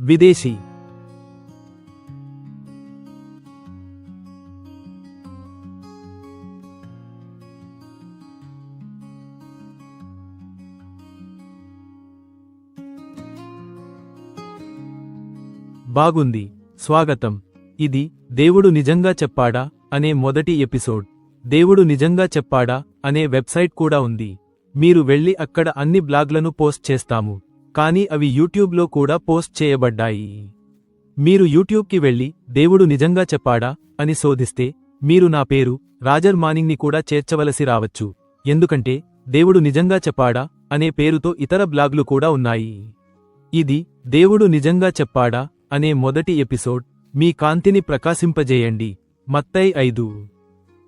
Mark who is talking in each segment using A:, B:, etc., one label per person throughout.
A: విదేశీ. బాగుంది. స్వాగతం. ఇది దేవుడు నిజంగా చెప్పాడా అనే మొదటి ఎపిసోడ్. దేవుడు నిజంగా చెప్పాడా అనే వెబ్సైట్ కూడా ఉంది. మీరు వెళ్ళి అక్కడ అన్ని బ్లాగ్లను పోస్ట్ చేస్తాము, కానీ అవి యూట్యూబ్లో కూడా పోస్ట్ చేయబడ్డాయి. మీరు యూట్యూబ్కి వెళ్ళి దేవుడు నిజంగా చెప్పాడా అని శోధిస్తే మీరు నా పేరు రాజర్ మానింగ్ని కూడా చేర్చవలసి రావచ్చు, ఎందుకంటే దేవుడు నిజంగా చెప్పాడా అనే పేరుతో ఇతర బ్లాగ్లు కూడా ఉన్నాయి. ఇది దేవుడు నిజంగా చెప్పాడా అనే మొదటి ఎపిసోడ్. మీ కాంతిని ప్రకాశింపజేయండి. మత్తయి 5.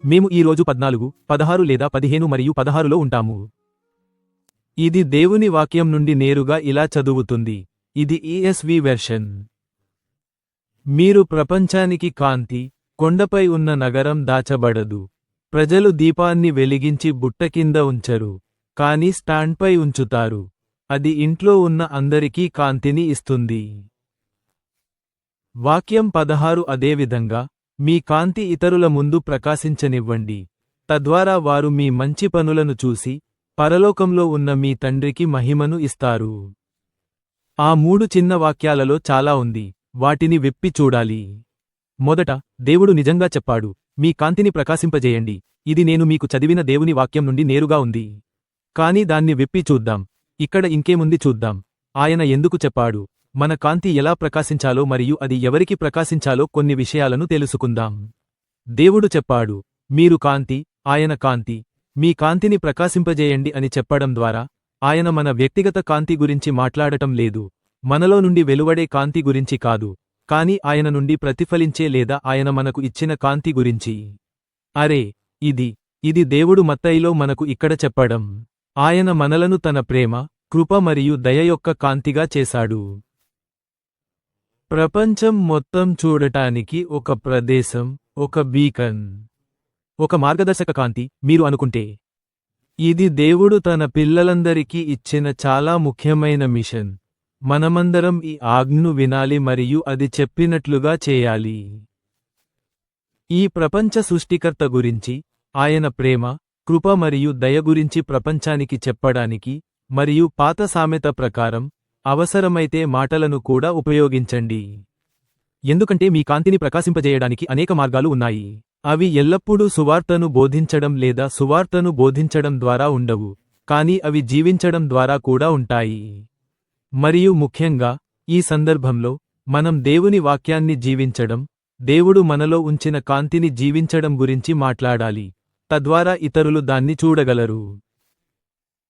A: మేము ఈరోజు 14, 16 లేదా 15 మరియు 16లో ఉంటాము. ఇది దేవుని వాక్యం నుండి నేరుగా ఇలా చదువుతుంది. ఇది ESV వెర్షన్. మీరు ప్రపంచానికి కాంతి. కొండపై ఉన్న నగరం దాచబడదు. ప్రజలు దీపాన్ని వెలిగించి బుట్ట కింద ఉంచరు, కానీ స్టాండ్పై ఉంచుతారు. అది ఇంట్లో ఉన్న అందరికీ కాంతిని ఇస్తుంది. వాక్యం 16. అదేవిధంగా మీ కాంతి ఇతరుల ముందు ప్రకాశించనివ్వండి, తద్వారా వారు మీ మంచి పనులను చూసి పరలోకంలో ఉన్న మీ తండ్రికి మహిమను ఇస్తారు. ఆ 3 చిన్న వాక్యాలలో చాలా ఉంది, వాటిని విప్పి చూడాలి. మొదట, దేవుడు నిజంగా చెప్పాడు. మీ కాంతిని ప్రకాశింపజేయండి. ఇది నేను మీకు చదివిన దేవుని వాక్యం నుండి నేరుగా ఉంది. కాని దాన్ని విప్పి చూద్దాం. ఇక్కడ ఇంకేముంది చూద్దాం. ఆయన ఎందుకు చెప్పాడు, మన కాంతి ఎలా ప్రకాశించాలో మరియు అది ఎవరికి ప్రకాశించాలో కొన్ని విషయాలను తెలుసుకుందాం. దేవుడు చెప్పాడు, మీరు కాంతి, ఆయన కాంతి. మీ కాంతిని ప్రకాశింపజేయండి అని చెప్పడం ద్వారా ఆయన మన వ్యక్తిగత కాంతి గురించి మాట్లాడటం లేదు, మనలో నుండి వెలువడే కాంతి గురించి కాదు, కాని ఆయన నుండి ప్రతిఫలించే లేదా ఆయన మనకు ఇచ్చిన కాంతి గురించి. అరే, ఇది దేవుడు మత్తయిలో మనకు ఇక్కడ చెప్పడం. ఆయన మనలను తన ప్రేమ, కృప మరియు దయ యొక్క కాంతిగా చేశాడు. ప్రపంచం మొత్తం చూడటానికి ఒక ప్రదేశం, ఒక బీకన్, ఒక మార్గదర్శక కాంతి మీరు అనుకుంటే. ఇది దేవుడు తన పిల్లలందరికీ ఇచ్చిన చాలా ముఖ్యమైన మిషన్. మనమందరం ఈ ఆజ్ఞను వినాలి మరియు అది చెప్పినట్లుగా చేయాలి. ఈ ప్రపంచ సృష్టికర్త గురించి, ఆయన ప్రేమ, కృప మరియు దయ గురించి ప్రపంచానికి చెప్పడానికి, మరియు పాత సామెత ప్రకారం అవసరమైతే మాటలను కూడా ఉపయోగించండి. ఎందుకంటే మీ కాంతిని ప్రకాశింపజేయడానికి అనేక మార్గాలు ఉన్నాయి. అవి ఎల్లప్పుడూ సువార్తను బోధించడం లేదా సువార్తను బోధించడం ద్వారా ఉండవు, కానీ అవి జీవించడం ద్వారా కూడా ఉంటాయి. మరియు ముఖ్యంగా ఈ సందర్భంలో మనం దేవుని వాక్యాన్ని జీవించడం, దేవుడు మనలో ఉంచిన కాంతిని జీవించడం గురించి మాట్లాడాలి, తద్వారా ఇతరులు దాన్ని చూడగలరు.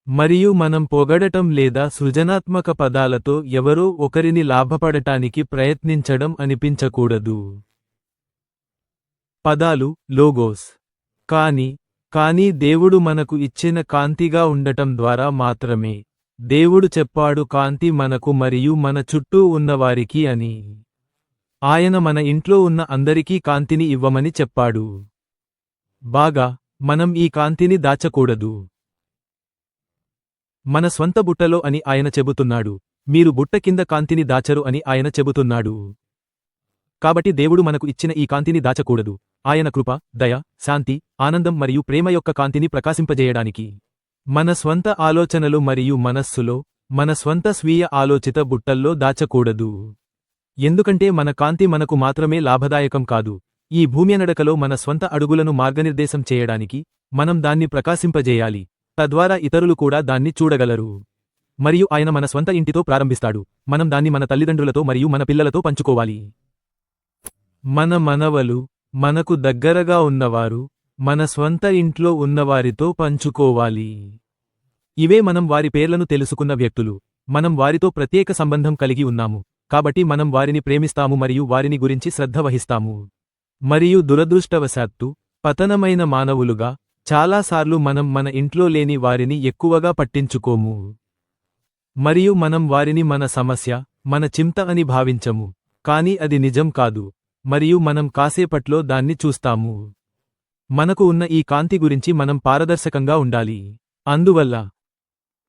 A: మరియు మనం పొగడటం లేదా సృజనాత్మక పదాలతో ఎవరో ఒకరిని లాభపడటానికి ప్రయత్నించడం అనిపించకూడదు. పదాలు, లోగోస్. కానీ దేవుడు మనకు ఇచ్చిన కాంతిగా ఉండటం ద్వారా మాత్రమే. దేవుడు చెప్పాడు కాంతి మనకు మరియు మన చుట్టూ ఉన్నవారికి అని. ఆయన మన ఇంట్లో ఉన్న అందరికీ కాంతిని ఇవ్వమని చెప్పాడు. బాగా, మనం ఈ కాంతిని దాచకూడదు మన స్వంత బుట్టలో అని ఆయన చెబుతున్నాడు. మీరు బుట్ట కింద కాంతిని దాచరు అని ఆయన చెబుతున్నాడు. కాబట్టి దేవుడు మనకు ఇచ్చిన ఈ కాంతిని దాచకూడదు, ఆయన కృప, దయ, శాంతి, ఆనందం మరియు ప్రేమ యొక్క కాంతిని ప్రకాశింపజేయడానికి. మన స్వంత ఆలోచనలు మరియు మనస్సులో, మన స్వంత స్వీయ ఆలోచిత బుట్టల్లో దాచకూడదు. ఎందుకంటే మన కాంతి మనకు మాత్రమే లాభదాయకం కాదు. ఈ భూమ్యనడకలో మన స్వంత అడుగులను మార్గనిర్దేశం చేయడానికి మనం దాన్ని ప్రకాశింపజేయాలి, తద్వారా ఇతరులు కూడా దాన్ని చూడగలరు. మరియు ఆయన మన స్వంత ఇంటితో ప్రారంభిస్తాడు. మనం దాన్ని మన తల్లిదండ్రులతో మరియు మన పిల్లలతో పంచుకోవాలి. మన మనవలు, మనకు దగ్గరగా ఉన్నవారు, మన స్వంత ఇంట్లో ఉన్నవారితో పంచుకోవాలి. ఇవే మనం వారి పేర్లను తెలుసుకున్న వ్యక్తులు. మనం వారితో ప్రత్యేక సంబంధం కలిగి ఉన్నాము, కాబట్టి మనం వారిని ప్రేమిస్తాము మరియు వారిని గురించి శ్రద్ధ వహిస్తాము. మరియు దురదృష్టవశాత్తు, పతనమైన మానవులుగా చాలాసార్లు మనం మన ఇంట్లో లేని వారిని ఎక్కువగా పట్టించుకోము. మరియు మనం వారిని మన సమస్య, మన చింత అని భావించము, కాని అది నిజం కాదు, మరియు మనం కాసేపట్లో దాన్ని చూస్తాము. మనకు ఉన్న ఈ కాంతి గురించి మనం పారదర్శకంగా ఉండాలి. అందువల్ల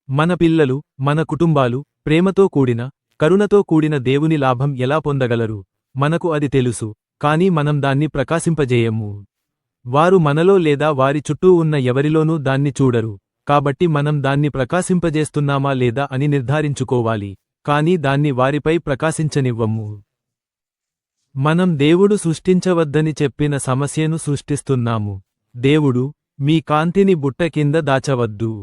A: మన పిల్లలు, మన కుటుంబాలు, ప్రేమతో కూడిన, కరుణతో కూడిన దేవుని లాభం ఎలా పొందగలరు? మనకు అది తెలుసు, కానీ మనం దాన్ని ప్రకాశింపజేయము. వారు మనలో లేదా వారి చుట్టూ ఉన్న ఎవరిలోనూ దాన్ని చూడరు. కాబట్టి మనం దాన్ని ప్రకాశింపజేస్తున్నామా లేదా అని నిర్ధారించుకోవాలి, కానీ దాన్ని వారిపై ప్రకాశించనివ్వము. మనం దేవుడు సృష్టించవద్దని చెప్పిన సమస్యను సృష్టిస్తున్నాము. దేవుడు, మీ కాంతిని బుట్ట కింద దాచవద్దు.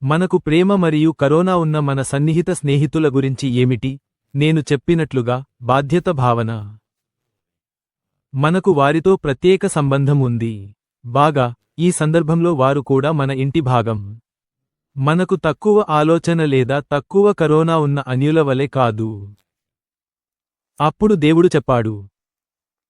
A: మనకు ప్రేమ మరియు కరోనా ఉన్న మన సన్నిహిత స్నేహితుల గురించి ఏమిటి? నేను చెప్పినట్లుగా, బాధ్యత భావన. మనకు వారితో ప్రత్యేక సంబంధం ఉంది. బాగా, ఈ సందర్భంలో వారు కూడా మన ఇంటి భాగం. మనకు తక్కువ ఆలోచన లేదా తక్కువ కరోనా ఉన్న అన్యుల వలె కాదు. అప్పుడు దేవుడు చెప్పాడు,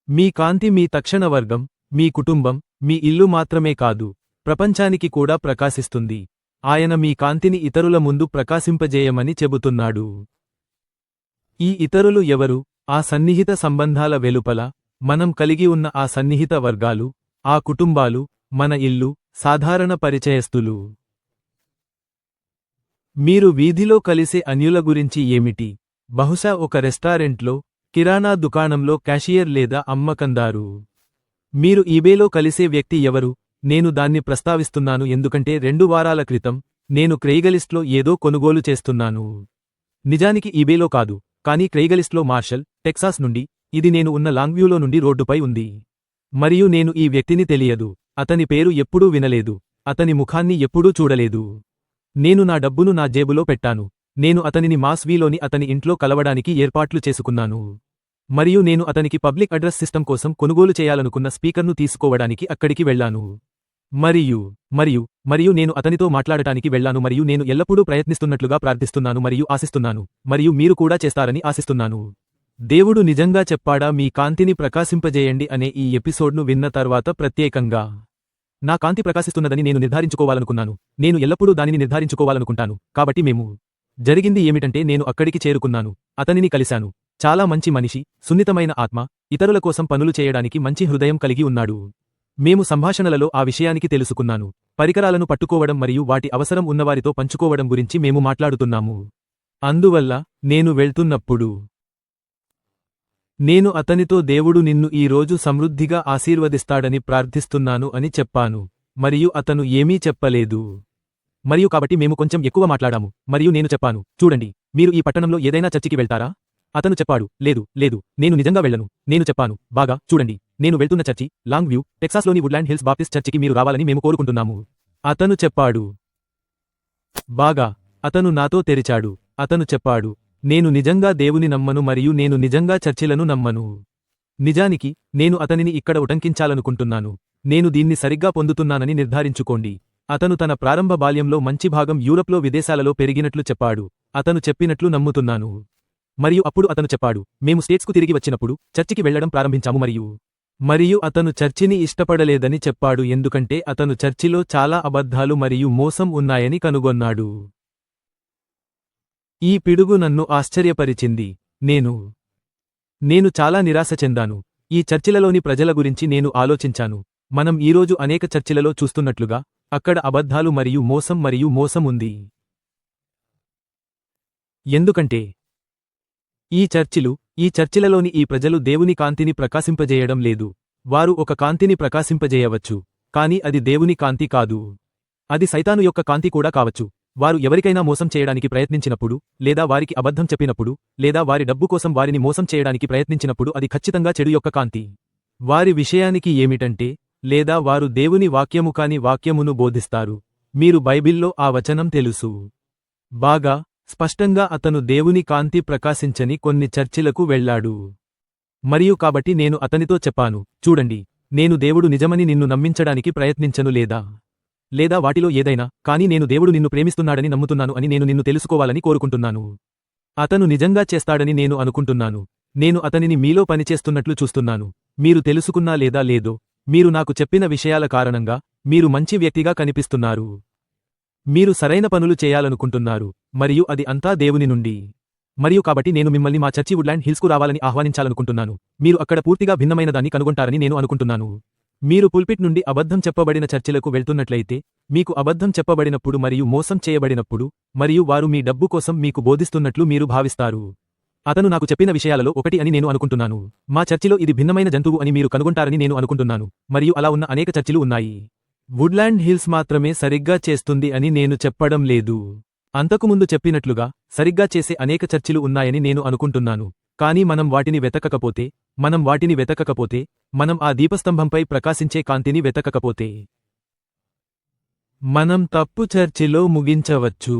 A: మీ కాంతి మీ తక్షణ వర్గం, మీ కుటుంబం, మీ ఇల్లు మాత్రమే కాదు, ప్రపంచానికి కూడా ప్రకాశిస్తుంది. ఆయన మీ కాంతిని ఇతరుల ముందు ప్రకాశింపజేయమని చెబుతున్నాడు. ఈ ఇతరులు ఎవరు? ఆ సన్నిహిత సంబంధాల వెలుపల మనం కలిగి ఉన్న ఆ సన్నిహిత వర్గాలు, ఆ కుటుంబాలు, మన ఇల్లు, సాధారణ పరిచయస్తులు. మీరు వీధిలో కలిసే అన్యుల గురించి ఏమిటి? బహుశా ఒక రెస్టారెంట్లో, కిరాణా దుకాణంలో క్యాషియర్ లేదా అమ్మకందారు. మీరు ఈబేలో కలిసే వ్యక్తి ఎవరు? నేను దాన్ని ప్రస్తావిస్తున్నాను ఎందుకంటే 2 వారాల క్రితం నేను క్రెయిగలిస్ట్లో ఏదో కొనుగోలు చేస్తున్నాను. నిజానికి ఈబేలో కాదు, కానీ క్రెయిగలిస్ట్లో మార్షల్, టెక్సాస్ నుండి. ఇది నేను ఉన్న లాంగ్వ్యూలో నుండి రోడ్డుపై ఉంది. మరియు నేను ఈ వ్యక్తిని తెలియదు. అతని పేరు ఎప్పుడూ వినలేదు. అతని ముఖాన్ని ఎప్పుడూ చూడలేదు. నేను నా డబ్బును నా జేబులో పెట్టాను. నేను అతనిని మాస్వీలోని అతని ఇంట్లో కలవడానికి ఏర్పాట్లు చేసుకున్నాను. మరియు నేను అతనికి పబ్లిక్ అడ్రస్ సిస్టమ్ కోసం కొనుగోలు చేయాలనుకున్న స్పీకర్ను తీసుకోవడానికి అక్కడికి వెళ్లాను. మరియు నేను అతనితో మాట్లాడటానికి వెళ్లాను మరియు నేను ఎల్లప్పుడూ ప్రయత్నిస్తున్నట్లుగా ప్రార్థిస్తున్నాను మరియు ఆశిస్తున్నాను, మరియు మీరు కూడా చేస్తారని ఆశిస్తున్నాను. దేవుడు నిజంగా చెప్పాడా మీ కాంతిని ప్రకాశింపజేయండి అనే ఈ ఎపిసోడ్ను విన్న తర్వాత ప్రత్యేకంగా నా కాంతి ప్రకాశిస్తున్నదని నేను నిర్ధారించుకోవాలనుకున్నాను. నేను ఎల్లప్పుడూ దానిని నిర్ధారించుకోవాలనుకుంటాను. కాబట్టి జరిగింది ఏమిటంటే నేను అక్కడికి చేరుకున్నాను. అతనిని కలిశాను. చాలా మంచి మనిషి, సున్నితమైన ఆత్మ, ఇతరుల కోసం పనులు చేయడానికి మంచి హృదయం కలిగి ఉన్నాడు. మేము సంభాషణలలో ఆ విషయానికి తెలుసుకున్నాను. పరికరాలను పట్టుకోవడం మరియు వాటి అవసరం ఉన్నవారితో పంచుకోవడం గురించి మేము మాట్లాడుతున్నాము. అందువల్ల నేను వెళ్తున్నప్పుడు నేను అతనితో దేవుడు నిన్ను ఈ రోజు సమృద్ధిగా ఆశీర్వదిస్తాడని ప్రార్థిస్తున్నాను అని చెప్పాను. మరియు అతను ఏమీ చెప్పలేదు. మరియు కాబట్టి మేము కొంచెం ఎక్కువ మాట్లాడాము. మరియు నేను చెప్పాను, చూడండి, మీరు ఈ పట్టణంలో ఏదైనా చర్చికి వెళ్తారా? అతను చెప్పాడు, లేదు, నేను నిజంగా వెళ్ళను. నేను చెప్పాను, బాగా, చూడండి, నేను వెళ్తున్న చర్చి, లాంగ్ వ్యూ, టెక్సాస్లోని వుడ్లాండ్ హిల్స్ బాప్టిస్ట్ చర్చికి మీరు రావాలని మేము కోరుకుంటున్నాము. అతను చెప్పాడు, బాగా. అతను నాతో తెరిచాడు. అతను చెప్పాడు, నేను నిజంగా దేవుని నమ్మను మరియు నేను నిజంగా చర్చిలను నమ్మను. నిజానికి, నేను అతనిని ఇక్కడ ఉటంకించాలనుకుంటున్నాను. నేను దీన్ని సరిగ్గా పొందుతున్నానని నిర్ధారించుకోండి. అతను తన ప్రారంభ బాల్యంలో మంచి భాగం యూరప్లో విదేశాలలో పెరిగినట్లు చెప్పాడు. అతను చెప్పినట్లు నమ్ముతున్నాను. మరియు అప్పుడు అతను చెప్పాడు, మేము స్టేట్స్కు తిరిగి వచ్చినప్పుడు చర్చికి వెళ్లడం ప్రారంభించాము మరియు అతను చర్చిని ఇష్టపడలేదని చెప్పాడు ఎందుకంటే అతను చర్చిలో చాలా అబద్ధాలు మరియు మోసం ఉన్నాయని కనుగొన్నాడు. ఈ పిడుగు నన్ను ఆశ్చర్యపరిచింది. నేను చాలా నిరాశ చెందాను. ఈ చర్చిలలోని ప్రజల గురించి నేను ఆలోచించాను. మనం ఈరోజు అనేక చర్చిలలో చూస్తున్నట్లుగా, అక్కడ అబద్ధాలు మరియు మోసం ఉంది. ఎందుకంటే ఈ చర్చిలలోని ఈ ప్రజలు దేవుని కాంతిని ప్రకాశింపజేయడం లేదు. వారు ఒక కాంతిని ప్రకాశింపజేయవచ్చు, కాని అది దేవుని కాంతి కాదు. అది సైతాను యొక్క కాంతి కూడా కావచ్చు. వారు ఎవరికైనా మోసం చేయడానికి ప్రయత్నించినప్పుడు, లేదా వారికి అబద్ధం చెప్పినప్పుడు, లేదా వారి డబ్బు కోసం వారిని మోసం చేయడానికి ప్రయత్నించినప్పుడు అది ఖచ్చితంగా చెడు యొక్క కాంతి. వారి విషయానికి ఏమిటంటే, లేదా వారు దేవుని వాక్యము కాని వాక్యమును బోధిస్తారు. మీరు బైబిల్లో ఆ వచనం తెలుసు. బాగా స్పష్టంగా అతను దేవుని కాంతి ప్రకాశించని కొన్ని చర్చిలకు వెళ్లాడు. మరియు కాబట్టి నేను అతనితో చెప్పాను, చూడండి, నేను దేవుడు నిజమని నిన్ను నమ్మించడానికి ప్రయత్నించను లేదా వాటిలో ఏదైనా, కానీ నేను దేవుడు నిన్ను ప్రేమిస్తున్నాడని నమ్ముతున్నాను అని నేను నిన్ను తెలుసుకోవాలని కోరుకుంటున్నాను. అతను నిజంగా చేస్తాడని నేను అనుకుంటున్నాను. నేను అతనిని మీలో పనిచేస్తున్నట్లు చూస్తున్నాను. మీరు తెలుసుకున్నా లేదా లేదో, మీరు నాకు చెప్పిన విషయాల కారణంగా మీరు మంచి వ్యక్తిగా కనిపిస్తున్నారు. మీరు సరైన పనులు చేయాలనుకుంటున్నారు, మరియు అది అంతా దేవుని నుండి. మరియు కాబట్టి నేను మిమ్మల్ని మా చర్చి వుడ్లాండ్ హిల్స్కు రావాలని ఆహ్వానించాలనుకుంటున్నాను. మీరు అక్కడ పూర్తిగా భిన్నమైనదాన్ని కనుగొంటారని నేను అనుకుంటున్నాను. మీరు పుల్పిట్ నుండి అబద్ధం చెప్పబడిన చర్చిలకు వెళ్తున్నట్లయితే మీకు అబద్ధం చెప్పబడినప్పుడు మరియు మోసం చేయబడినప్పుడు మరియు వారు మీ డబ్బు కోసం మీకు బోధిస్తున్నట్లు మీరు భావిస్తారు. అతను నాకు చెప్పిన విషయాలలో ఒకటి అని నేను అనుకుంటున్నాను. మా చర్చిలో ఇది భిన్నమైన జంతువు అని మీరు కనుగొంటారని నేను అనుకుంటున్నాను, మరియు అలా ఉన్న అనేక చర్చిలు ఉన్నాయి. వుడ్లాండ్ హిల్స్ మాత్రమే సరిగ్గా చేస్తుంది అని నేను చెప్పడం లేదు. అంతకుముందు చెప్పినట్లుగా సరిగ్గా చేసే అనేక చర్చిలు ఉన్నాయని నేను అనుకుంటున్నాను. కానీ మనం వాటిని వెతకకపోతే మనం ఆ దీపస్తంభంపై ప్రకాశించే కాంతిని వెతకకపోతే మనం తప్పు చర్చిలో ముగించవచ్చు.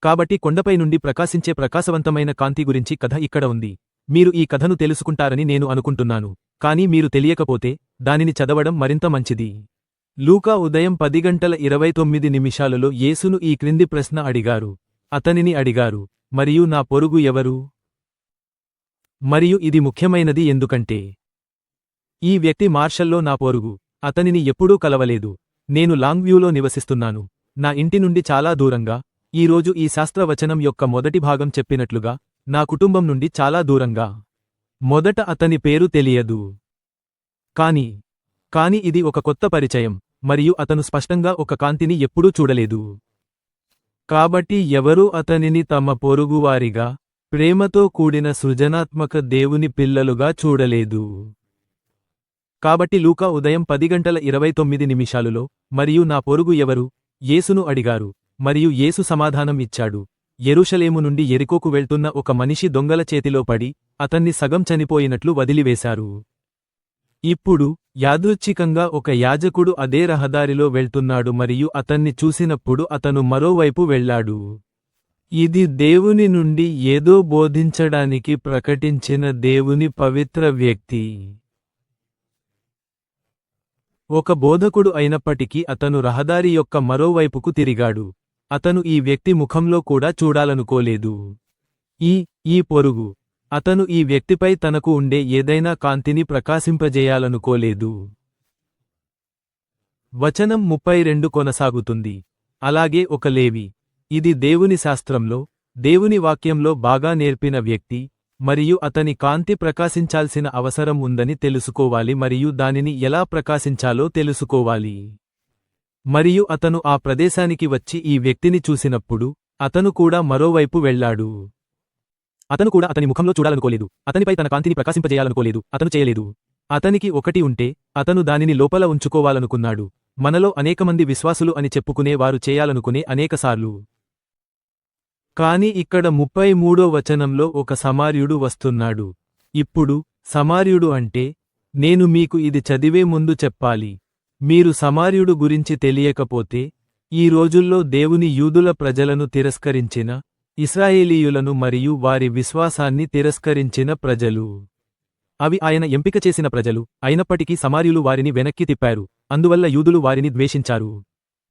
A: కాబట్టి కొండపై నుండి ప్రకాశించే ప్రకాశవంతమైన కాంతి గురించి కథ ఇక్కడ ఉంది. మీరు ఈ కథను తెలుసుకుంటారని నేను అనుకుంటున్నాను, కానీ మీరు తెలియకపోతే దానిని చదవడం మరింత మంచిది. లూకా ఉదయం 10:29 యేసును ఈ క్రింది ప్రశ్న అడిగారు. అతనిని అడిగారు, మరియు నా పొరుగు ఎవరు? మరియు ఇది ముఖ్యమైనది ఎందుకంటే ఈ వ్యక్తి మార్షల్లో నా పొరుగు. అతనిని ఎప్పుడూ కలవలేదు. నేను లాంగ్వ్యూలో నివసిస్తున్నాను, నా ఇంటి నుండి చాలా దూరంగా. ఈరోజు ఈ శాస్త్రవచనం యొక్క మొదటి భాగం చెప్పినట్లుగా నా కుటుంబం నుండి చాలా దూరంగా. మొదట అతని పేరు తెలియదు, కాని ఇది ఒక కొత్త పరిచయం, మరియు అతను స్పష్టంగా ఒక కాంతిని ఎప్పుడూ చూడలేదు. కాబట్టి ఎవరూ అతనిని తమ పొరుగువారిగా, ప్రేమతో కూడిన సృజనాత్మక దేవుని పిల్లలుగా చూడలేదు. కాబట్టి లూకా ఉదయం 10:29 మరియు నా పొరుగు ఎవరు? యేసును అడిగారు, మరియు యేసు సమాధానం ఇచ్చాడు. యెరూషలేము నుండి యెరికోకు వెళ్తున్న ఒక మనిషి దొంగల చేతిలో పడి అతన్ని సగం చనిపోయినట్లు వదిలివేశారు. ఇప్పుడు యాదృచ్ఛికంగా ఒక యాజకుడు అదే రహదారిలో వెళ్తున్నాడు మరియు అతన్ని చూసినప్పుడు అతను మరోవైపు వెళ్ళాడు. ఇది దేవుని నుండి ఏదో బోధించడానికి ప్రకటించిన దేవుని పవిత్ర వ్యక్తి. ఒక బోధకుడు అయినప్పటికీ అతను రహదారి యొక్క మరోవైపుకు తిరిగాడు. అతను ఈ వ్యక్తి ముఖంలో కూడా చూడాలనుకోలేదు. ఈ పొరుగు. అతను ఈ వ్యక్తిపై తనకు ఉండే ఏదైనా కాంతిని ప్రకాశింపజేయాలనుకోలేదు. వచనం 32 కొనసాగుతుంది. అలాగే ఒక లేవి. ఇది దేవుని శాస్త్రంలో, దేవుని వాక్యంలో బాగా నేర్పిన వ్యక్తి, మరియు అతని కాంతి ప్రకాశించాల్సిన అవసరం ఉందని తెలుసుకోవాలి మరియు దానిని ఎలా ప్రకాశించాలో తెలుసుకోవాలి. మరియు అతను ఆ ప్రదేశానికి వచ్చి ఈ వ్యక్తిని చూసినప్పుడు అతను కూడా మరోవైపు వెళ్ళాడు. అతను కూడా అతని ముఖంలో చూడాలనుకోలేదు. అతనిపై తన కాంతిని ప్రకాశింపజేయాలనుకోలేదు. అతను చేయలేదు. అతనికి ఒకటి ఉంటే అతను దానిని లోపల ఉంచుకోవాలనుకున్నాడు. మనలో అనేకమంది విశ్వాసులు అని చెప్పుకునే వారు చేయాలనుకునే అనేకసార్లు. కాని ఇక్కడ 33వ వచనంలో ఒక సమార్యుడు వస్తున్నాడు. ఇప్పుడు సమార్యుడు అంటే, నేను మీకు ఇది చదివే ముందు చెప్పాలి. మీరు సమార్యుడు గురించి తెలియకపోతే, ఈ రోజుల్లో దేవుని యూదుల ప్రజలను తిరస్కరించిన, ఇశ్రాయేలీయులను మరియు వారి విశ్వాసాన్ని తిరస్కరించిన ప్రజలు. అవి ఆయన ఎంపిక చేసిన ప్రజలు, అయినప్పటికీ సమార్యులు వారిని వెనక్కి తిప్పారు, అందువల్ల యూదులు వారిని ద్వేషించారు.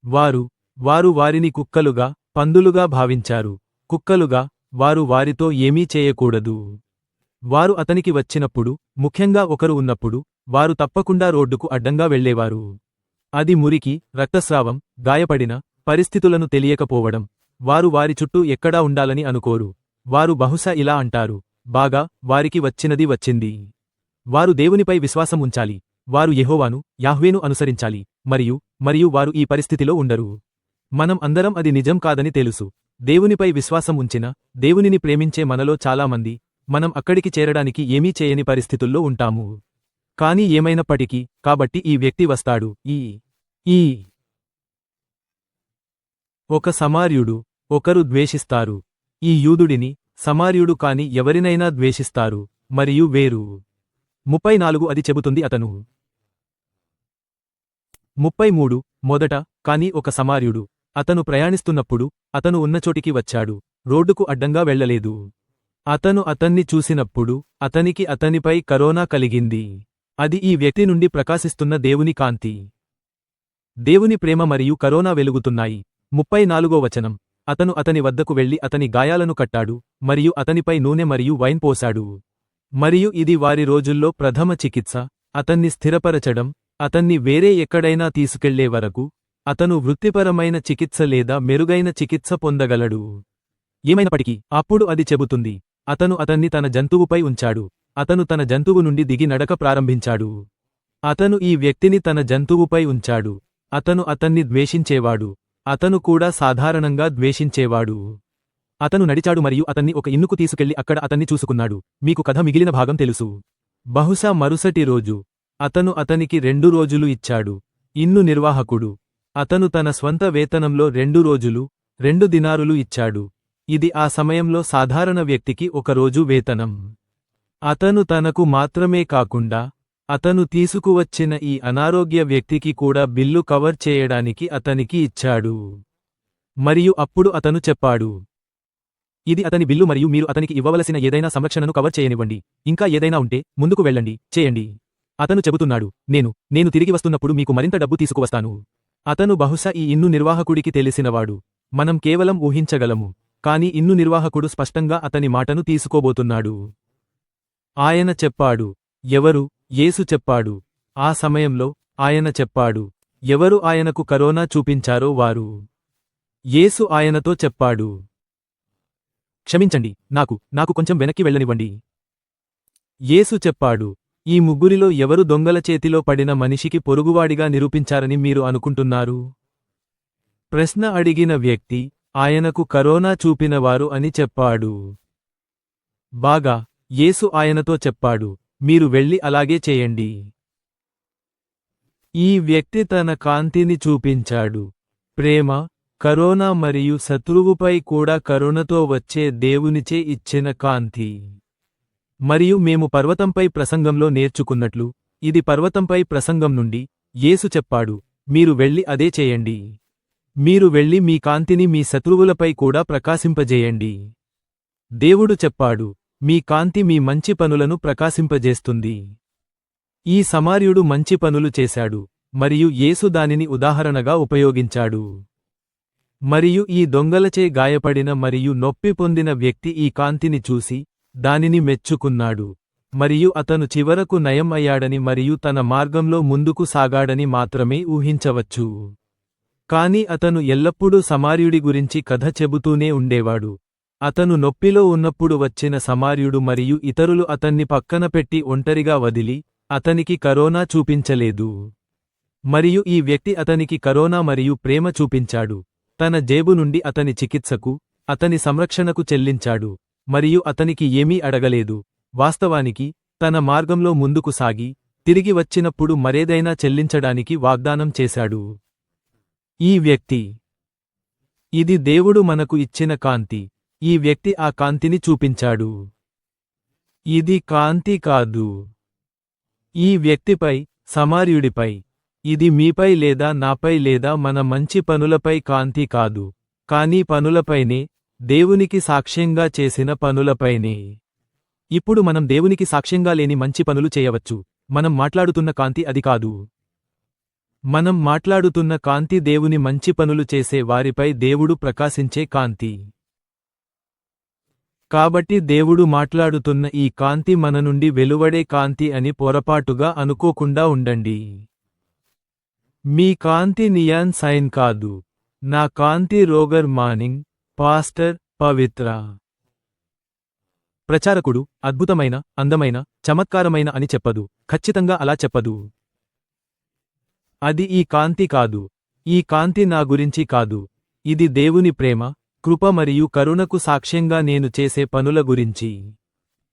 A: వారు వారిని కుక్కలుగా, పందులుగా భావించారు. కుక్కలుగా, వారు వారితో ఏమీ చేయకూడదు. వారు అతనికి వచ్చినప్పుడు, ముఖ్యంగా ఒకరు ఉన్నప్పుడు, వారు తప్పకుండా రోడ్డుకు అడ్డంగా వెళ్లేవారు. అది మురికి, రక్తస్రావం, గాయపడిన పరిస్థితులను తెలియకపోవడం. వారు వారి చుట్టూ ఎక్కడా ఉండాలని అనుకోరు. వారు బహుశా ఇలా అంటారు, బాగా, వారికి వచ్చినది వచ్చింది. వారు దేవునిపై విశ్వాసం ఉంచాలి. వారు యెహోవాను, యాహ్వేను అనుసరించాలి, మరియు వారు ఈ పరిస్థితిలో ఉండరు. మనం అందరం అది నిజం కాదని తెలుసు. దేవునిపై విశ్వాసం ఉంచిన, దేవునిని ప్రేమించే మనలో చాలామంది, మనం అక్కడికి చేరడానికి ఏమీ చేయని పరిస్థితుల్లో ఉంటాము. కాని ఏమైనప్పటికీ, కాబట్టి ఈ వ్యక్తి వస్తాడు. ఈ ఒక సమార్యుడు. ఒకరు ద్వేషిస్తారు. ఈ యూదుడిని, సమార్యుడు కాని ఎవరినైనా ద్వేషిస్తారు, మరియు వేరు. 34 అది చెబుతుంది అతను. 33 మొదట, కాని ఒక సమార్యుడు. అతను ప్రయాణిస్తున్నప్పుడు, అతను ఉన్నచోటికి వచ్చాడు. రోడ్డుకు అడ్డంగా వెళ్లలేదు. అతను అతన్ని చూసినప్పుడు, అతనికి అతనిపై కరోనా కలిగింది. అది ఈ వ్యక్తి నుండి ప్రకాశిస్తున్న దేవుని కాంతి. దేవుని ప్రేమ మరియు కరోనా వెలుగుతున్నాయి. 34వ వచనం. అతను అతని వద్దకు వెళ్లి అతని గాయాలను కట్టాడు, మరియు అతనిపై నూనె మరియు వైన్ పోశాడు. మరియు ఇది వారి రోజుల్లో ప్రథమ చికిత్స, అతన్ని స్థిరపరచడం, అతన్ని వేరే ఎక్కడైనా తీసుకెళ్లే వరకు, అతను వృత్తిపరమైన చికిత్స లేదా మెరుగైన చికిత్స పొందగలడు. ఏమైనప్పటికీ, అప్పుడు అది చెబుతుంది, అతను అతన్ని తన జంతువుపై ఉంచాడు. అతను తన జంతువు నుండి దిగి నడక ప్రారంభించాడు. అతను ఈ వ్యక్తిని తన జంతువుపై ఉంచాడు. అతను అతన్ని ద్వేషించేవాడు. అతను కూడా సాధారణంగా ద్వేషించేవాడు. అతను నడిచాడు మరియు అతన్ని ఒక ఇన్నుకు తీసుకెళ్లి అక్కడ అతన్ని చూసుకున్నాడు. మీకు కథ మిగిలిన భాగం తెలుసు. బహుశా మరుసటి రోజు అతను అతనికి 2 రోజులు ఇచ్చాడు. ఇన్ను నిర్వాహకుడు అతను తన స్వంత వేతనంలో 2 రోజులు 2 దినారులు ఇచ్చాడు. ఇది ఆ సమయంలో సాధారణ వ్యక్తికి ఒక రోజు వేతనం. అతను తనకు మాత్రమే కాకుండా అతను తీసుకువచ్చిన ఈ అనారోగ్య వ్యక్తికి కూడా బిల్లు కవర్ చేయడానికి అతనికి ఇచ్చాడు. మరియు అప్పుడు అతను చెప్పాడు, ఇది అతని బిల్లు మరియు మీరు అతనికి ఇవ్వవలసిన ఏదైనా సంరక్షణను కవర్ చేయనివ్వండి. ఇంకా ఏదైనా ఉంటే ముందుకు వెళ్ళండి, చేయండి. అతను చెబుతున్నాడు, నేను తిరిగి వస్తున్నప్పుడు మీకు మరింత డబ్బు తీసుకువస్తాను. అతను బహుశా ఈ ఇన్ను నిర్వాహకుడికి తెలిసినవాడు. మనం కేవలం ఊహించగలము. కాని ఇన్ను నిర్వాహకుడు స్పష్టంగా అతని మాటను తీసుకోబోతున్నాడు. ఆయన చెప్పాడు, ఎవరు? యేసు చెప్పాడు. ఆ సమయంలో ఆయన చెప్పాడు, ఎవరు ఆయనకు కరోనా చూపించారో వారు. యేసు ఆయనతో చెప్పాడు, క్షమించండి, నాకు కొంచెం వెనక్కి వెళ్ళనివ్వండి. యేసు చెప్పాడు, ఈ ముగ్గురిలో ఎవరు దొంగల చేతిలో పడిన మనిషికి పొరుగువాడిగా నిరూపించారని మీరు అనుకుంటున్నారు? ప్రశ్న అడిగిన వ్యక్తి ఆయనకు కరోనా చూపినవారు అని చెప్పాడు. బాగా, యేసు ఆయనతో చెప్పాడు, మీరు వెళ్ళి అలాగే చేయండి. ఈ వ్యక్తి తన కాంతిని చూపించాడు. ప్రేమ, కరోనా మరియు శత్రువుపై కూడా కరుణతో వచ్చే దేవునిచే ఇచ్చిన కాంతి. మరియు మేము పర్వతంపై ప్రసంగంలో నేర్చుకున్నట్లు, ఇది పర్వతంపై ప్రసంగం నుండి, యేసు చెప్పాడు, మీరు వెళ్ళి అదే చేయండి. మీరు వెళ్ళి మీ కాంతిని మీ శత్రువులపై కూడా ప్రకాశింపజేయండి. దేవుడు చెప్పాడు, మీ కాంతి మీ మంచి పనులను ప్రకాశింపజేస్తుంది. ఈ సమార్యుడు మంచి పనులు చేశాడు, మరియు యేసు దానిని ఉదాహరణగా ఉపయోగించాడు. మరియు ఈ దొంగలచే గాయపడిన మరియు నొప్పి పొందిన వ్యక్తి ఈ కాంతిని చూసి, దానిని మెచ్చుకున్నాడు. మరియు అతను చివరకు నయం అయ్యాడని మరియు తన మార్గంలో ముందుకు సాగాడని మాత్రమే ఊహించవచ్చు. కాని అతను ఎల్లప్పుడూ సమార్యుడి గురించి కథ చెబుతూనే ఉండేవాడు. అతను నొప్పిలో ఉన్నప్పుడు వచ్చిన సమార్యుడు మరియు ఇతరులు అతన్ని పక్కన పెట్టి ఒంటరిగా వదిలి, అతనికి కరోనా చూపించలేదు. మరియు ఈ వ్యక్తి అతనికి కరోనా మరియు ప్రేమ చూపించాడు. తన జేబు నుండి అతని చికిత్సకు, అతని సంరక్షణకు చెల్లించాడు. మరియు అతనికి ఏమీ అడగలేదు. వాస్తవానికి, తన మార్గంలో ముందుకు సాగి, తిరిగి వచ్చినప్పుడు మరేదైనా చెల్లించడానికి వాగ్దానం చేశాడు. ఈ వ్యక్తి, ఇది దేవుడు మనకు ఇచ్చిన కాంతి. ఈ వ్యక్తి ఆ కాంతిని చూపించాడు. ఇది కాంతి కాదు. ఈ వ్యక్తిపై, సమార్యుడిపై, ఇది మీపై లేదా నాపై లేదా మన మంచి పనులపై కాంతి కాదు, కానీ పనులపైనే, దేవునికి సాక్ష్యంగా చేసిన పనులపైనే. ఇప్పుడు మనం దేవునికి సాక్ష్యంగా లేని మంచి పనులు చేయవచ్చు. మనం మాట్లాడుతున్న కాంతి అది కాదు. మనం మాట్లాడుతున్న కాంతి దేవుని మంచి పనులు చేసే వారిపై దేవుడు ప్రకాశించే కాంతి. కాబట్టి దేవుడు మాట్లాడుతున్న ఈ కాంతి మన నుండి వెలువడే కాంతి అని పొరపాటుగా అనుకోకుండా ఉండండి. మీ కాంతి నియాన్ సైన్ కాదు. నా కాంతి రోగర్ మానింగ్, పాస్టర్, పవిత్ర. ప్రచారకుడు అద్భుతమైన, అందమైన, చమత్కారమైన అని చెప్పదు. ఖచ్చితంగా అలా చెప్పదు. అది ఈ కాంతి కాదు. ఈ కాంతి నా గురించి కాదు. ఇది దేవుని ప్రేమ, కృప మరియు కరుణకు సాక్ష్యంగా నేను చేసే పనుల గురించి.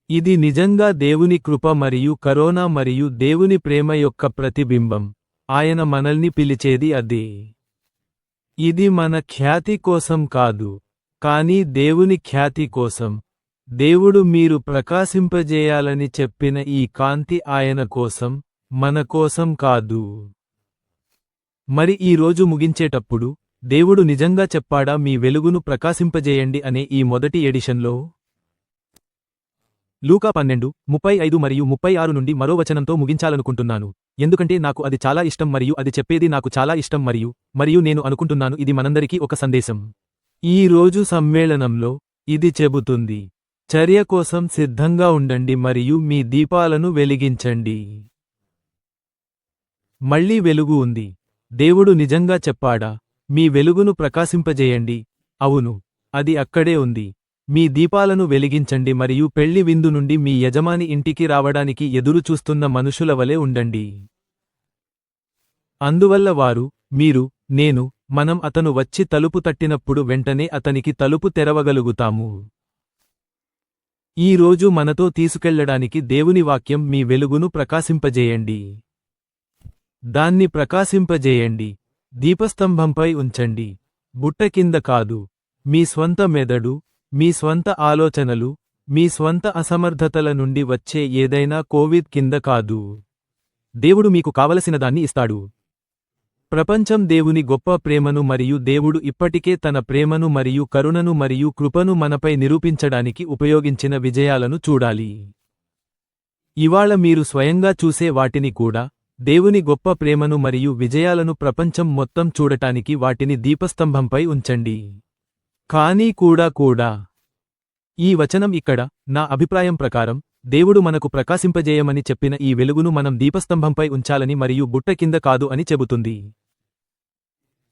A: ఇది నిజంగా దేవుని కృప మరియు కరోనా మరియు దేవుని ప్రేమ యొక్క ప్రతిబింబం. ఆయన మనల్ని పిలిచేది అదే. ఇది మన ఖ్యాతి కోసం కాదు, కానీ దేవుని ఖ్యాతి కోసం. దేవుడు మీరు ప్రకాశింపజేయాలని చెప్పిన ఈ కాంతి ఆయన కోసం, మన కోసం కాదు. మరి ఈ రోజు ముగించేటప్పుడు, దేవుడు నిజంగా చెప్పాడా మీ వెలుగును ప్రకాశింపజేయండి అనే ఈ మొదటి ఎడిషన్లో? లూకా 12:35 మరియు 36 నుండి మరో వచనంతో ముగించాలనుకుంటున్నాను, ఎందుకంటే నాకు అది చాలా ఇష్టం మరియు అది చెప్పేది నాకు చాలా ఇష్టం మరియు నేను అనుకుంటున్నాను ఇది మనందరికీ ఒక సందేశం. ఈ రోజు సమ్మేళనంలో ఇది చెబుతుంది, చర్య కోసం సిద్ధంగా ఉండండి మరియు మీ దీపాలను వెలిగించండి. మళ్ళీ వెలుగు ఉంది. దేవుడు నిజంగా చెప్పాడా? మీ వెలుగును ప్రకాశింపజేయండి. అవును, అది అక్కడే ఉంది. మీ దీపాలను వెలిగించండి మరియు పెళ్లి విందు నుండి మీ యజమాని ఇంటికి రావడానికి ఎదురుచూస్తున్న మనుషుల వలె ఉండండి. అందువల్ల వారు, మీరు, నేను, మనం అతను వచ్చి తలుపు తట్టినప్పుడు వెంటనే అతనికి తలుపు తెరవగలుగుతాము. ఈ రోజు మనతో తీసుకెళ్లడానికి దేవుని వాక్యం మీ వెలుగును ప్రకాశింపజేయండి. దాన్ని ప్రకాశింపజేయండి. దీపస్తంభంపై ఉంచండి. బుట్ట కింద కాదు. మీ స్వంత మెదడు, మీ స్వంత ఆలోచనలు, మీ స్వంత అసమర్థతల నుండి వచ్చే ఏదైనా కోవిడ్ కింద కాదు. దేవుడు మీకు కావలసిన దాన్ని ఇస్తాడు. ప్రపంచం దేవుని గొప్ప ప్రేమను మరియు దేవుడు ఇప్పటికే తన ప్రేమను మరియు కరుణను మరియు కృపను మనపై నిరూపించడానికి ఉపయోగించిన విజయాలను చూడాలి. ఇవాళ మీరు స్వయంగా చూసే వాటిని కూడా, దేవుని గొప్ప ప్రేమను మరియు విజయాలను ప్రపంచం మొత్తం చూడటానికి వాటిని దీపస్తంభంపై ఉంచండి. కానీ కూడా ఈ వచనం ఇక్కడ, నా అభిప్రాయం ప్రకారం, దేవుడు మనకు ప్రకాశింపజేయమని చెప్పిన ఈ వెలుగును మనం దీపస్తంభంపై ఉంచాలని మరియు బుట్ట కింద కాదు అని చెబుతుంది.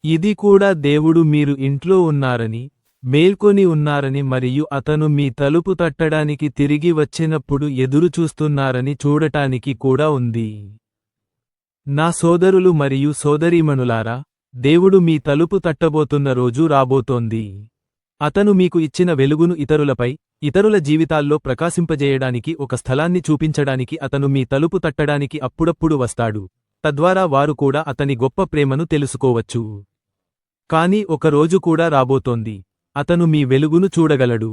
A: ఇది కూడా దేవుడు మీరు ఇంట్లో ఉన్నారని, మేల్కొని ఉన్నారని మరియు అతను మీ తలుపు తట్టడానికి తిరిగి వచ్చినప్పుడు ఎదురుచూస్తున్నారని చూడటానికి కూడా ఉంది. నా సోదరులు మరియు సోదరీమణులారా, దేవుడు మీ తలుపు తట్టబోతున్న రోజు రాబోతోంది. అతను మీకు ఇచ్చిన వెలుగును ఇతరులపై, ఇతరుల జీవితాల్లో ప్రకాశింపజేయడానికి ఒక స్థలాన్ని చూపించడానికి అతను మీ తలుపు తట్టడానికి అప్పుడప్పుడు వస్తాడు. తద్వారా వారు కూడా అతని గొప్ప ప్రేమను తెలుసుకోవచ్చు. కానీ ఒక రోజు కూడా రాబోతోంది, అతను మీ వెలుగును చూడగలడు.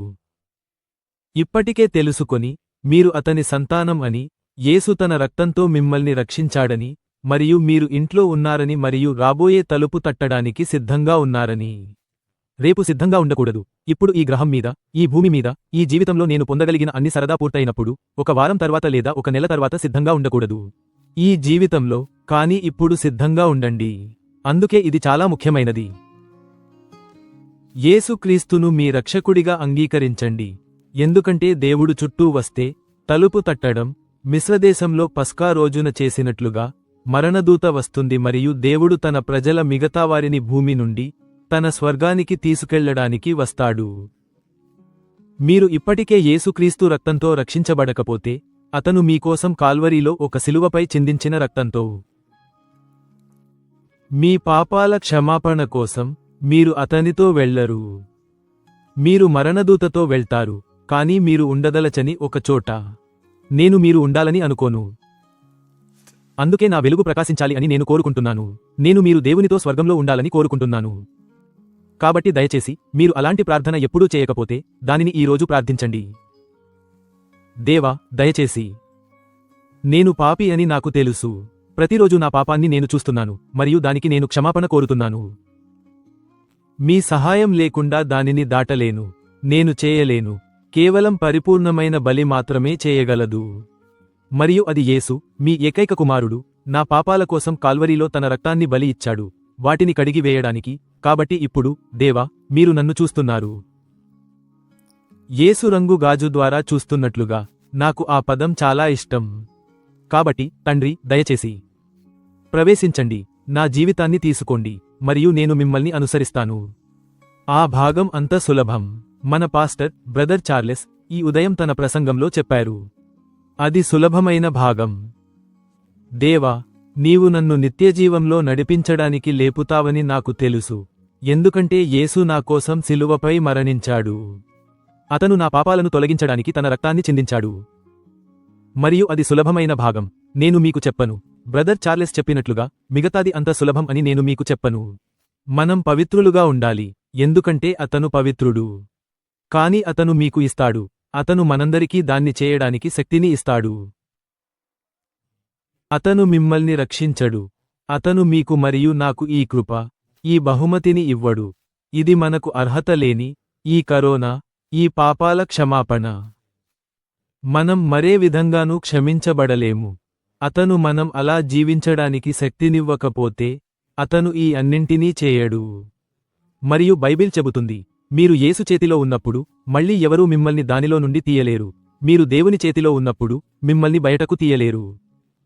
A: ఇప్పటికే తెలుసుకొని, మీరు అతని సంతానం అని, యేసు తన రక్తంతో మిమ్మల్ని రక్షించాడని, మరియు మీరు ఇంట్లో ఉన్నారని మరియు రాబోయే తలుపు తట్టడానికి సిద్ధంగా ఉన్నారని. రేపు సిద్ధంగా ఉండకూడదు. ఇప్పుడు ఈ గ్రహం మీద, ఈ భూమి మీద, ఈ జీవితంలో నేను పొందగలిగిన అన్ని సరదా పూర్తయినప్పుడు, ఒక వారం తర్వాత లేదా ఒక నెల తర్వాత సిద్ధంగా ఉండకూడదు. ఈ జీవితంలో, కానీ ఇప్పుడు సిద్ధంగా ఉండండి. అందుకే ఇది చాలా ముఖ్యమైనది. యేసుక్రీస్తును మీ రక్షకుడిగా అంగీకరించండి. ఎందుకంటే దేవుడు చుట్టూ వస్తే, తలుపు తట్టడం, మిస్రదేశంలో పస్కా రోజున చేసినట్లుగా, మరణదూత వస్తుంది మరియు దేవుడు తన ప్రజల మిగతావారిని భూమి నుండి, తన స్వర్గానికి తీసుకెళ్లడానికి వస్తాడు. మీరు ఇప్పటికే యేసుక్రీస్తు రక్తంతో రక్షించబడకపోతే, అతను మీకోసం కాల్వరీలో ఒక శిలువపై చిందించిన రక్తంతో మీ పాపాల క్షమాపణ కోసం మీరు అతనితో వెళ్లరు. మీరు మరణదూతతో వెళ్తారు, కానీ మీరు ఉండదలచని ఒక చోట. నేను మీరు ఉండాలని అనుకోను. అందుకే నా వెలుగు ప్రకాశించాలి అని నేను కోరుకుంటున్నాను. నేను మీరు దేవునితో స్వర్గంలో ఉండాలని కోరుకుంటున్నాను. కాబట్టి దయచేసి, మీరు అలాంటి ప్రార్థన ఎప్పుడూ చేయకపోతే, దానిని ఈ రోజు ప్రార్థించండి. దేవా, దయచేసి. నేను పాపి అని నాకు తెలుసు. ప్రతిరోజు నా పాపాన్ని నేను చూస్తున్నాను, మరియు దానికి నేను క్షమాపణ కోరుతున్నాను. మీ సహాయం లేకుండా దానిని దాటలేను. నేను చేయలేను. కేవలం పరిపూర్ణమైన బలి మాత్రమే చేయగలదు. మరియు అది యేసు, మీ ఏకైక కుమారుడు, నా పాపాల కోసం కాల్వరీలో తన రక్తాన్ని బలి ఇచ్చాడు, వాటిని కడిగి వేయడానికి. కాబట్టి ఇప్పుడు, దేవా, మీరు నన్ను చూస్తున్నారు. యేసు రంగు గాజు ద్వారా చూస్తున్నట్లుగా, నాకు ఆ పదం చాలా ఇష్టం. కాబట్టి, తండ్రి, దయచేసి ప్రవేశించండి, నా జీవితాన్ని తీసుకోండి, మరియు నేను మిమ్మల్ని అనుసరిస్తాను. ఆ భాగం అంత సులభం. మన పాస్టర్, బ్రదర్ చార్లెస్, ఈ ఉదయం తన ప్రసంగంలో చెప్పారు. అది సులభమైన భాగం. దేవా, నీవు నన్ను నిత్యజీవంలో నడిపించడానికి లేపుతావని నాకు తెలుసు, ఎందుకంటే యేసు నా కోసం శిలువపై మరణించాడు. అతను నా పాపాలను తొలగించడానికి తన రక్తాన్ని చిందించాడు. మరియు అది సులభమైన భాగం. నేను మీకు చెప్పను, బ్రదర్ చార్లెస్ చెప్పినట్లుగా, మిగతాది అంత సులభం అని నేను మీకు చెప్పను. మనం పవిత్రులుగా ఉండాలి, ఎందుకంటే అతను పవిత్రుడు. కాని అతను మీకు ఇస్తాడు. అతను మనందరికీ దాన్ని చేయడానికి శక్తిని ఇస్తాడు. అతను మిమ్మల్ని రక్షించడు. అతను మీకు మరియు నాకు ఈ కృప, ఈ బహుమతిని ఇవ్వడు. ఇది మనకు అర్హత లేని, ఈ కరోనా, ఈ పాపాల క్షమాపణ. మనం మరే విధంగానూ క్షమించబడలేము. అతను మనం అలా జీవించడానికి శక్తినివ్వకపోతే, అతను ఈ అన్నింటినీ చేయడు. మరియు బైబిల్ చెబుతుంది, మీరు యేసు చేతిలో ఉన్నప్పుడు, మళ్ళీ ఎవరూ మిమ్మల్ని దానిలో నుండి తీయలేరు. మీరు దేవుని చేతిలో ఉన్నప్పుడు, మిమ్మల్ని బయటకు తీయలేరు.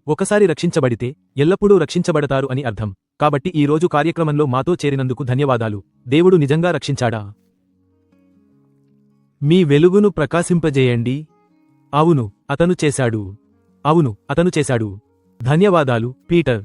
A: ఒకసారి రక్షించబడితే, ఎల్లప్పుడూ రక్షించబడతారు అని అర్థం. కాబట్టి ఈ రోజు కార్యక్రమంలో మాతో చేరినందుకు ధన్యవాదాలు. దేవుడు నిజంగా రక్షించాడా? మీ వెలుగును ప్రకాశింపజేయండి. అవును, అతను చేశాడు. అవును, అతను చేశాడు. ధన్యవాదాలు, పీటర్.